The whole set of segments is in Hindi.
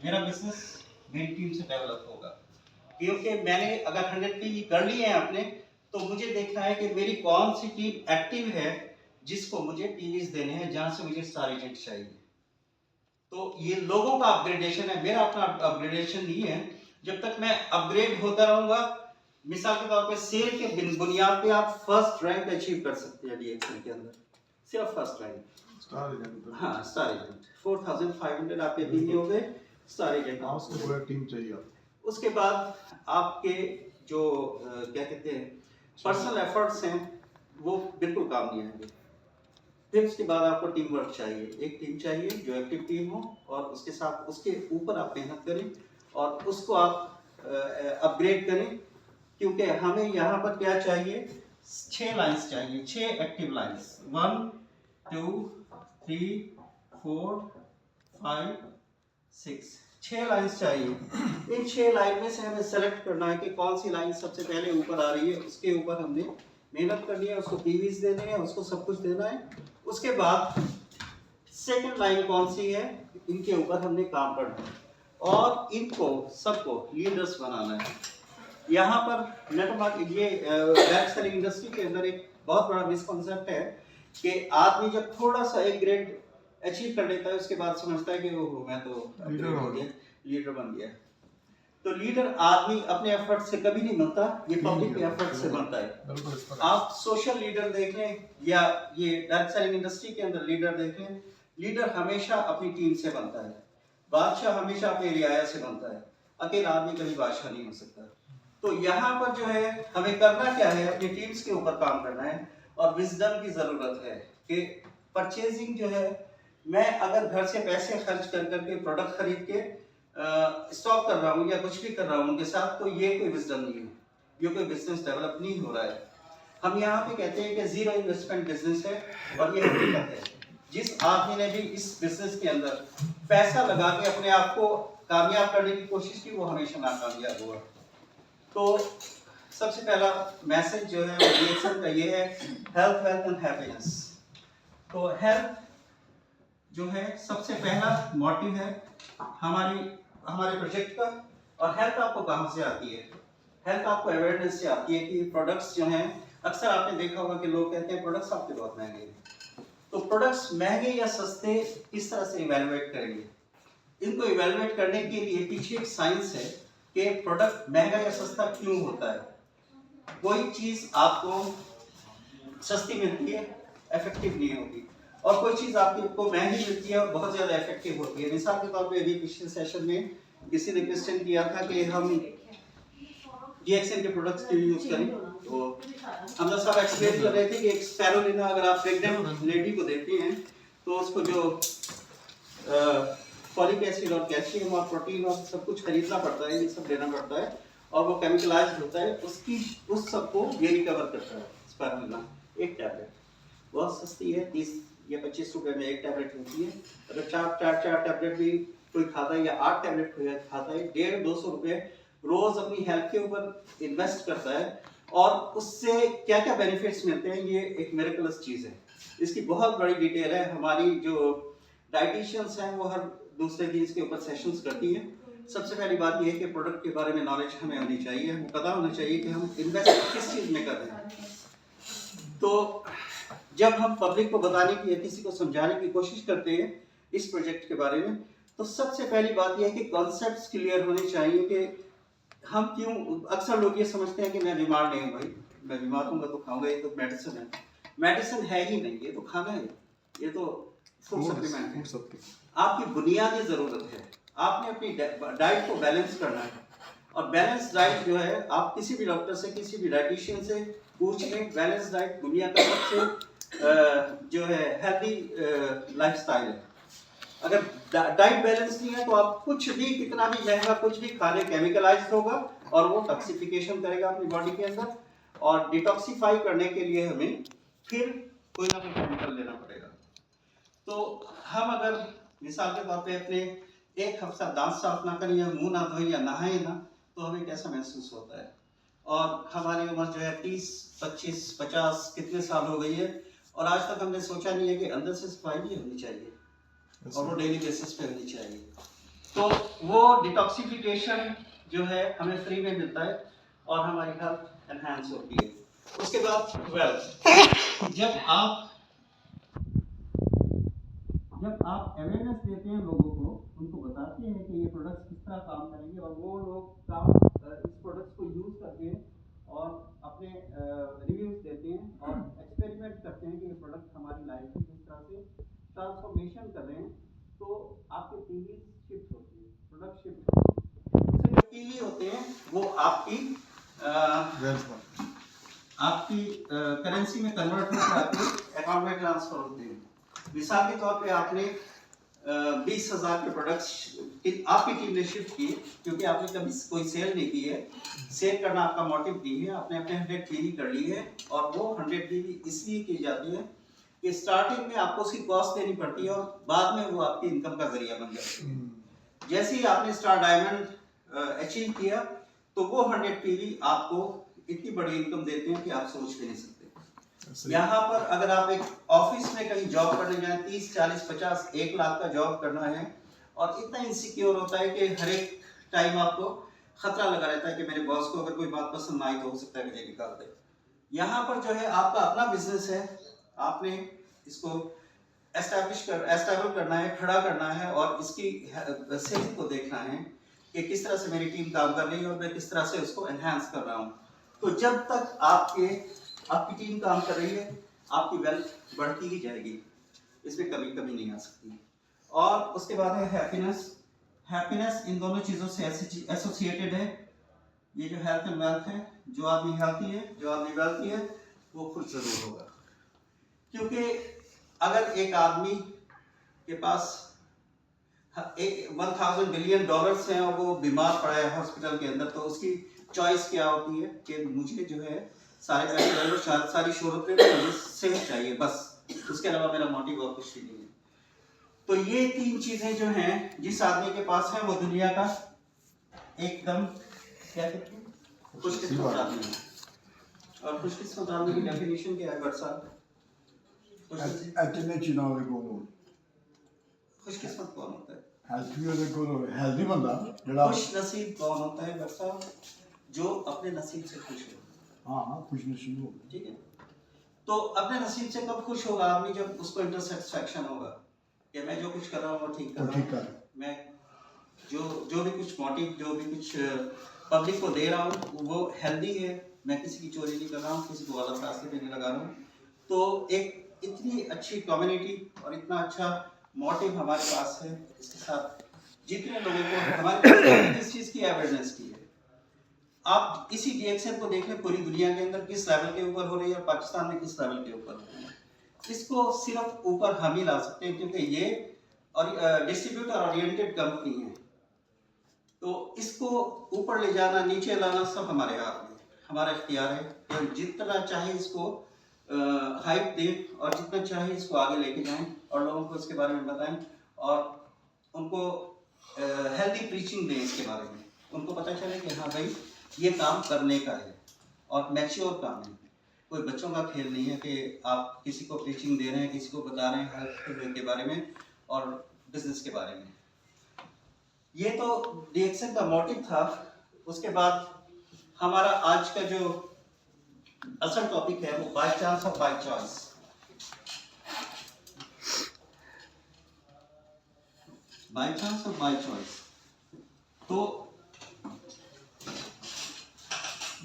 मेरा बिजनेस मेरी टीम से डेवलप होगा। क्योंकि मैंने अगर 100 टीवी कर लिए हैं आपने, तो मुझे देखना है कि मेरी कौन सी टीम एक्टिव है जिसको मुझे टीवीज देने हैं, जहां से मुझे स्टार एजेंट चाहिए। तो ये लोगों का अपग्रेडेशन है, मेरा अपना अपग्रेडेशन नहीं है। जब तक मैं अपग्रेड होता रहूंगा, मिसाल के तौर पे सेल के बुनियाद पे आप फर्स्ट रैंक अचीव कर सकते हैं डीएक्सएल के अंदर, सिर्फ फर्स्ट रैंक। Star agent. हाँ स्टार एजेंट 4500 आपके टीवी हो गए स्टार एजेंट। उसके पूरा टीम चाहिए आपको। उसके बाद आपके जो क्या कहते हैं पर्सनल एफर्ट्स हैं वो बिल्कुल काम नहीं आएंगे। फिर उसके बाद आपको टीम वर्क चाहिए, एक टीम चाहिए जो एक्टिव टीम हो, और उसके साथ उसके ऊपर आप मेहनत करें और उसको आप अपग्रेड करें। क्योंकि हमें यहाँ पर क्या चाहिए, 6 लाइंस चाहिए, 6 एक्टिव लाइंस, 1 2 3 4 5 6, 6 लाइंस चाहिए। इन 6 लाइन में से हमें सेलेक्ट करना है कि कौन सी लाइन सबसे पहले ऊपर आ रही है, उसके ऊपर हमने मेहनत करनी है, उसको टीवीज देने हैं, उसको सब कुछ देना है। उसके बाद सेकंड लाइन कौन सी है, इनके ऊपर हमने काम करना है और इनको सबको लीडर्स बनाना है। यहाँ पर नेटवर्क ये डायरेक्ट सेलिंग इंडस्ट्री के अंदर एक बहुत बड़ा मिसकॉन्सेप्ट है कि आदमी जब थोड़ा सा एक ग्रेड अचीव कर लेता है, उसके बाद समझता है कि वो मैं तो लीडर बन गया। तो लीडर आदमी अपने एफर्ट से कभी नहीं बनता, ये पब्लिक के एफर्ट से बनता है। आप सोशल लीडर देख लें या ये डायरेक्ट सेलिंग इंडस्ट्री के अंदर लीडर देख लें, लीडर हमेशा अपनी टीम से बनता है, बादशाह हमेशा अपने रियाया से बनता है, अकेला आदमी कभी बादशाह नहीं हो सकता। तो यहाँ पर जो है हमें करना क्या है, अपनी टीम्स के ऊपर काम करना है और विजडम की जरूरत है कि परचेजिंग जो है, मैं अगर घर से पैसे खर्च कर करके प्रोडक्ट खरीद के स्टॉक कर रहा हूँ या कुछ भी कर रहा हूँ उनके साथ, तो ये कोई विजडम नहीं है, ये कोई बिजनेस डेवलप नहीं हो रहा है। हम यहाँ पे कहते हैं कि जीरो इन्वेस्टमेंट बिजनेस है, और ये हकीकत है। जिस आदमी ने भी इस बिजनेस के अंदर पैसा लगा के अपने आप को कामयाब करने की कोशिश की, वो हमेशा नाकामयाब हुआ। तो सबसे पहला मैसेज जो है डीएक्सएल का ये है, हेल्थ वेल्थ एंड हैप्पीनेस। तो हेल्थ जो है सबसे पहला मोटिव है हमारे प्रोजेक्ट का। और हेल्थ आपको कहाँ से आती है, हेल्थ आपको अवेयरनेस से आती है कि प्रोडक्ट्स जो हैं, अक्सर आपने देखा होगा कि लोग कहते हैं प्रोडक्ट्स आपके बहुत महंगे हैं। तो प्रोडक्ट्स महंगे या सस्ते किस तरह से इवेलुएट करेंगे, इनको इवेलुएट करने के लिए पीछे एक साइंस है कि प्रोडक्ट महंगा या सस्ता क्यों होता है। कोई चीज आपको सस्ती मिलती है, इफेक्टिव नहीं होती, और कोई चीज आपको महंगी मिलती है और बहुत ज्यादा इफेक्टिव होती है। मिसाल के तौर पे अभी पिछले सेशन में किसी ने क्वेश्चन किया था कि हम डीएक्सएल के प्रोडक्ट्स क्यों यूज करें, तो हम सब एक्सप्लेन कर रहे थे कि एक स्पैरुलिना अगर आप प्रेग्नेंट लेडी को देते हैं, तो उसको जो फॉलिक एसिड और कैल्शियम और प्रोटीन और सब कुछ खरीदना पड़ता है, ये सब देना पड़ता है, और वो केमिकलाइज्ड होता है, उसकी उस सब को ये रिकवर करता है स्पैरुलिना। एक टैबलेट बहुत सस्ती है, 30 या 25 रुपए में एक टैबलेट होती है। अगर चार टैबलेट भी कोई खाता है या 8 टैबलेट कोई खाता है, 150-200 रुपए रोज अपनी हेल्थ के ऊपर इन्वेस्ट करता है, और उससे क्या क्या बेनिफिट्स मिलते हैं, ये एक मिरेकलस चीज है। इसकी बहुत बड़ी डिटेल है, हमारी जो डाइटिशियंस हैं वो हर दूसरे दिन इसके ऊपर सेशंस करती हैं। सबसे पहली बात ये है कि प्रोडक्ट के बारे में नॉलेज हमें होनी चाहिए, हमें पता होना चाहिए कि हम इन्वेस्ट किस चीज में कर रहे हैं। तो जब हम पब्लिक को बताने की या किसी को समझाने की कोशिश करते हैं इस प्रोजेक्ट के बारे में, तो सबसे पहली बात यह है कि कॉन्सेप्ट्स क्लियर होने चाहिए कि हम क्यों, अक्सर लोग ये समझते हैं कि मैं बीमार नहीं हूँ, भाई मैं बीमार हूँगा तो खाऊंगा, ये तो मेडिसिन है। मेडिसिन है ही नहीं, ये तो खाना है, ये तो फूड सप्लीमेंट है, आपकी बुनियादी जरूरत है। आपने अपनी डाइट को बैलेंस करना है, और बैलेंस डाइट जो है आप किसी भी डॉक्टर से, किसी भी डाइटिशियन से पूछ लें, बैलेंस डाइट दुनिया का सबसे जो है हेल्दी लाइफस्टाइल है। अगर डाइट बैलेंस नहीं है तो आप कुछ भी, कितना भी महंगा कुछ भी खा ले, केमिकलाइज्ड होगा और वो टॉक्सिफिकेशन करेगा अपनी बॉडी के अंदर, और डिटॉक्सिफाई करने के लिए हमें फिर कोई ना कोई केमिकल लेना पड़ेगा। तो हम अगर मिसाल के तौर पे अपने एक हफ्ता दांत साफ ना करें या मुंह ना धोएं या नहाएं ना, तो हमें कैसा महसूस होता है। और हमारी उम्र जो है 30, 25, 50 कितने साल हो गई है, और आज तक हमने सोचा नहीं है कि अंदर से सफाई भी होनी चाहिए, और वो डेली बेसिस पे होनी चाहिए। तो वो डिटॉक्सिफिकेशन जो है हमें फ्री में मिलता है और हमारी हेल्थ एनहांस होती है। उसके बाद वेल्थ, जब आप अवेयरनेस देते हैं लोगों को, उनको बताते हैं कि ये प्रोडक्ट्स किस तरह काम करेंगे और वो लोग इस प्रोडक्ट्स को यूज़ करके और अपने रिव्यूज देते हैं और एक्सपेरिमेंट करते हैं कि ये प्रोडक्ट हमारी लाइफ में किस तरह से ट्रांसफॉर्मेशन कर रहे हैं, तो आपके पीवी शिफ्ट होती है, प्रोडक्ट शिफ्ट होती है। उससे जो पीवी होते हैं वो आपकी करेंसी में कन्वर्ट होकर आपके अकाउंट में ट्रांसफर होते हैं। मिसाल के तौर पे आपने 20,000 के प्रोडक्ट्स आपकी टीम ने शिफ्ट किए, क्योंकि आपने कभी कोई सेल नहीं की है, सेल करना आपका मोटिव नहीं है, आपने अपने 100 पीवी कर ली है और वो 100 पीवी इसलिए की जाती है कि स्टार्टिंग में आपको उसकी कॉस्ट देनी पड़ती है और बाद में वो आपकी इनकम का जरिया बन जाती है। जैसे ही आपने स्टार डायमंड अचीव किया तो वो 100 पीवी आपको इतनी बड़ी इनकम देते हैं कि आप सोच भी नहीं सकते। यहाँ पर अगर आप एक ऑफिस में कहीं जॉब करने जाएं, 30, 40, 50, 1 लाख का जॉब करना है और इतना इनसिक्योर होता है कि हर एक टाइम आपको खतरा लगा रहता है कि मेरे बॉस को अगर कोई बात पसंद ना आई तो हो सकता है मुझे निकाल दे। यहाँ पर जो है आपका अपना बिजनेस है, आपने इसको एस्टेब्लिश करना है, खड़ा करना है और इसकी सेलिंग को देखना है कि किस तरह से मेरी टीम काम कर रही है और मैं किस तरह से उसको एनहांस कर रहा हूँ। तो जब तक आपकी टीम काम कर रही है, आपकी वेल्थ बढ़ती ही जाएगी, इसमें कभी कमी नहीं आ सकती। और उसके बाद है हैप्पीनेस इन दोनों चीज़ों से एसोसिएटेड है। ये जो हेल्थ एंड वेल्थ है, जो आदमी हेल्थी है, जो आदमी वेल्थी है, वो खुश जरूर होगा। क्योंकि अगर एक आदमी के पास 1000 बिलियन डॉलर्स हैं और वो बीमार पड़ा है हॉस्पिटल के अंदर, तो उसकी चॉइस क्या होती है कि मुझे जो है सारे पैसे सारी शोहरत में मुझे सेहत चाहिए, बस उसके अलावा मेरा मोटिव और कुछ भी नहीं है। तो ये 3 चीजें जो हैं जिस आदमी के पास है वो दुनिया का एकदम क्या कहते हैं खुशकिस्मत आदमी है। और खुशकिस्मत आदमी की डेफिनेशन क्या है बट साहब? खुशकिस्मत कौन होता है? हेल्दी बंदा जेड़ा खुश नसीब कौन होता है बट साहब? जो अपने नसीब से खुश हो। हाँ, खुश नसीब हो। ठीक है, तो अपने नसीब से कब खुश होगा आदमी? जब उसको इंटरसेटिस्फैक्शन होगा कि मैं जो कुछ कर रहा हूँ वो ठीक कर रहा हूँ, मैं जो भी कुछ मोटिव, जो भी कुछ पब्लिक को दे रहा हूँ वो हेल्दी है, मैं किसी की चोरी नहीं कर रहा हूँ, किसी को गलत रास्ते पे नहीं लगा रहा हूँ। तो एक इतनी अच्छी कम्युनिटी और इतना अच्छा मोटिव हमारे पास है, इसके साथ जितने लोगों को हमारे पास इस चीज़ की अवेयरनेस की है। आप इसी डीएक्सएल को देख लें, पूरी दुनिया के अंदर किस लेवल के ऊपर हो रही है, पाकिस्तान में किस लेवल के ऊपर हो रही है। इसको सिर्फ ऊपर हम ही ला सकते हैं, क्योंकि ये और डिस्ट्रीब्यूटर ओरिएंटेड कंपनी है। तो इसको ऊपर ले जाना, नीचे लाना सब हमारे हाथ में, हमारा इख्तियार है कि हम जितना चाहे इसको हाइप दें और जितना चाहे इसको आगे लेके जाएं और लोगों को इसके बारे में बताएं और उनको हेल्दी प्रीचिंग दें इसके बारे में। उनको पता चले कि हाँ भाई ये काम करने का है और मैच्योर काम है, कोई बच्चों का खेल नहीं है कि आप किसी को प्रीचिंग दे रहे हैं, किसी को बता रहे हैं हेल्थ के बारे में और बिजनेस के बारे में। ये तो डीएक्सएल का मोटिव था। उसके बाद हमारा आज का जो असल टॉपिक है वो बाय चांस और बाय चॉइस। बाय चांस और बाय चॉइस। तो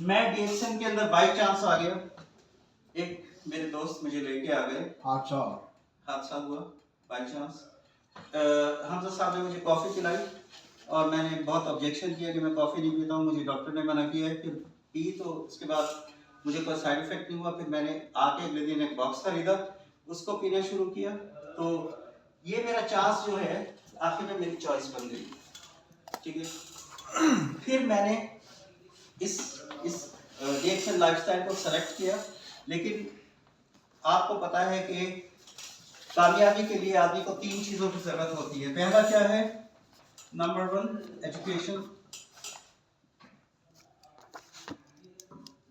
मैं डीएक्सएल के अंदर बाय चांस आ गया, एक मेरे दोस्त मुझे लेके आ गए, हादसा हुआ बाय चांस। हमजा साहब ने मुझे कॉफ़ी पिलाई और मैंने बहुत ऑब्जेक्शन किया कि मैं कॉफ़ी नहीं पीता हूँ, मुझे डॉक्टर ने मना किया है। फिर पी तो उसके बाद मुझे कोई साइड इफेक्ट नहीं हुआ। फिर मैंने आके अगले दिन एक बॉक्स खरीदा, उसको पीना शुरू किया। तो ये मेरा चांस जो है आखिर में मेरी चॉइस बन गई। ठीक है, फिर मैंने इस डीएक्सएल लाइफस्टाइल को सेलेक्ट किया। लेकिन आपको पता है कि कामयाबी के लिए आदमी को 3 चीज़ों की ज़रूरत होती है। पहला क्या है? Number 1 education,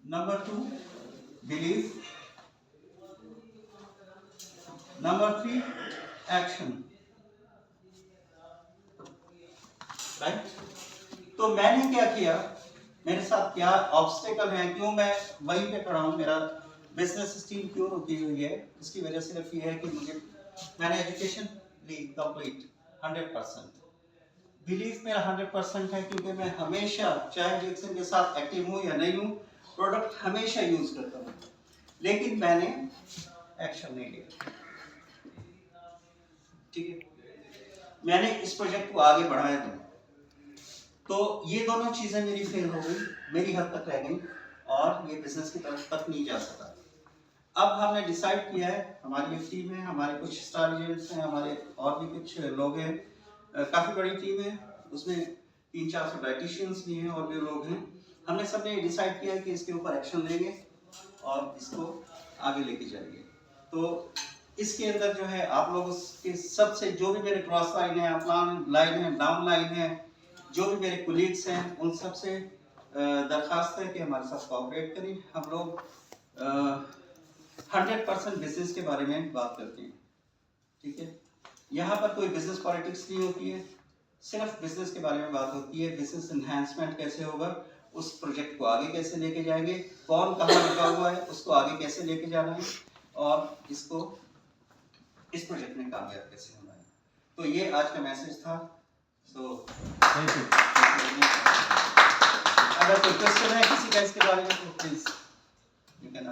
number 2 belief, number 3 action. Right. तो मैंने क्या किया, मेरे साथ क्या ऑब्स्टेकल है, क्यों मैं वहीं पे खड़ा हूँ, मेरा बिजनेस स्टीम क्यों रुकी हुई है, इसकी वजह सिर्फ ये है कि मैंने एजुकेशन ली कंप्लीट 100%। बिलीव मेरा 100% है, क्योंकि मैं हमेशा चाहे डिक्सन के साथ एक्टिव हूँ या नहीं हूँ, प्रोडक्ट हमेशा यूज करता हूँ, लेकिन मैंने एक्शन नहीं लिया। ठीक है, मैंने इस प्रोजेक्ट को आगे बढ़ाया नहीं, तो ये दोनों चीजें मेरी फेल हो गई, मेरी हद तक रह गई और ये बिजनेस की तरफ तक नहीं जा सका। अब हमने डिसाइड किया है, हमारी एक टीम है, हमारे कुछ स्टार एजेंट्स हैं, हमारे और भी कुछ लोग हैं, काफ़ी बड़ी टीम है, उसमें 300-400 डाइटिशियंस भी हैं और भी लोग हैं। हमने सबने डिसाइड किया है कि इसके ऊपर एक्शन लेंगे और इसको आगे लेके जाएंगे। तो इसके अंदर जो है आप लोगों के सबसे, जो भी मेरे क्रॉस लाइन है, अपलाइन लाइन है, डाउन लाइन है, जो भी मेरे कोलीग्स हैं, उन सबसे दरख्वास्त है कि हमारे साथ कोऑपरेट करें। हम लोग 100% बिजनेस के बारे में बात करते हैं, ठीक है। यहाँ पर कोई बिजनेस पॉलिटिक्स नहीं होती है, सिर्फ बिजनेस के बारे में बात होती है। बिजनेस एनहांसमेंट कैसे होगा, उस प्रोजेक्ट को आगे कैसे लेके जाएंगे, कौन कहाँ रुका हुआ है उसको आगे कैसे लेके जाना है, और इसको इस प्रोजेक्ट में कामयाब कैसे होना है। तो ये आज का मैसेज था। So thank you. अगर कोई क्वेश्चन है किसी का इसके बारे में तो प्लीज यू कैन